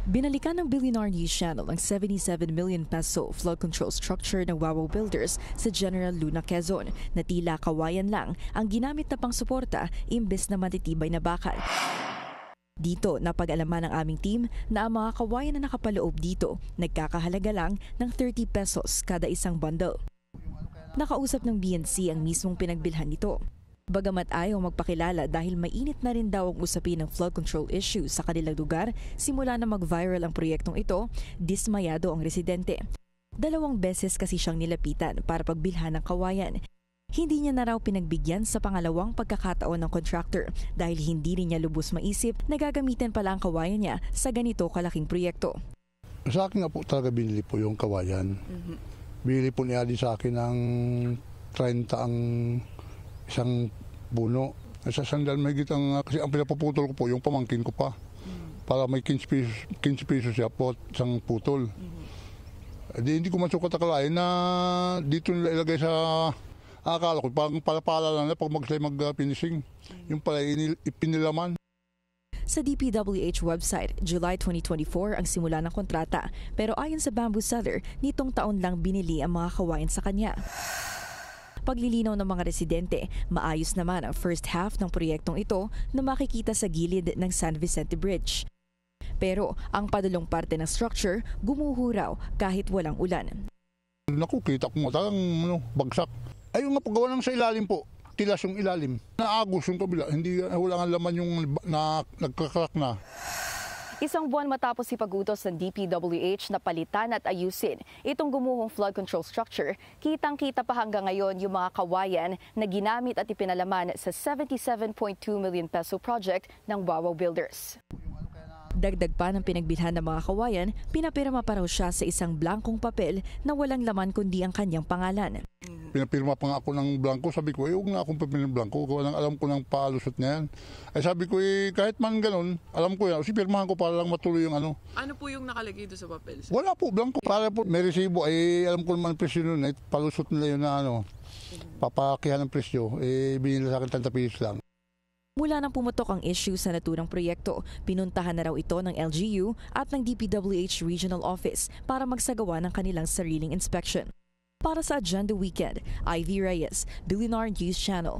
Binalikan ng Billionaire News Channel ang 77 million peso flood control structure ng Wawaw Builders sa General Luna, Quezon na tila kawayan lang ang ginamit na pangsuporta imbes na matitibay na bakal. Dito napag-alaman ng aming team na ang mga kawayan na nakapaloob dito nagkakahalaga lang ng 30 pesos kada isang bundle. Nakausap ng BNC ang mismong pinagbilhan nito. Bagamat ayaw magpakilala dahil mainit na rin daw ang usapin ng flood control issue sa kanilang lugar, simula na mag-viral ang proyektong ito, dismayado ang residente. 2 beses kasi siyang nilapitan para pagbilhan ng kawayan. Hindi niya na raw pinagbigyan sa pangalawang pagkakataon ng contractor dahil hindi rin niya lubos maisip na gagamitin pala ang kawayan niya sa ganito kalaking proyekto. Sa akin nga po talaga binili po yung kawayan. Binili po niya din sa akin ng 30 ang isang puno. Sa sandal may gitang, kasi ang pinapaputol ko po, yung pamangkin ko pa. Para may 15 pesos siya po, isang putol. Hindi ko masukat akalain na dito nila ilagay sa akala ko. Parang palapala lang na pag mag-finishing. Yung pala ipinilaman. Sa DPWH website, July 2024 ang simula ng kontrata. Pero ayon sa bamboo seller, nitong taon lang binili ang mga kawayan sa kanya. Paglilinaw ng mga residente, maayos naman ang first half ng proyektong ito na makikita sa gilid ng San Vicente Bridge. Pero ang padulong parte ng structure gumuho raw kahit walang ulan. Naku, kita ko talagang bagsak. Ayun nga paggawa ng sa ilalim po, tilas yung ilalim. Naagos yung kabila, hindi wala nga laman yung nagkakrak na. Isang buwan matapos ipag-utos ng DPWH na palitan at ayusin itong gumuhong flood control structure, kitang-kita pa hanggang ngayon yung mga kawayan na ginamit at ipinalaman sa 77.2 million peso project ng Wawaw Builders. Dagdag pa ng pinagbilhan ng mga kawayan, pinapirma pa raw siya sa isang blankong papel na walang laman kundi ang kanyang pangalan. Pinapirma pa nga ako ng blanco, sabi ko, huwag na akong papel ng blanco, alam ko ng palusot na yan. Ay sabi ko, kahit man ganun, alam ko yan, pirmahan ko para lang matuloy yung ano. Ano po yung nakalagay doon sa papel? Wala po, blanco. Para po may resibo, alam ko naman ang presyo nun, palusot nila yun na papakihan ng presyo, binila sa akin 30 pesos lang. Mula nang pumutok ang issue sa naturang proyekto, pinuntahan na raw ito ng LGU at ng DPWH Regional Office para magsagawa ng kanilang sariling inspection. Para sa Agenda Weekend, Ivy Reyes, Billionaire News Channel.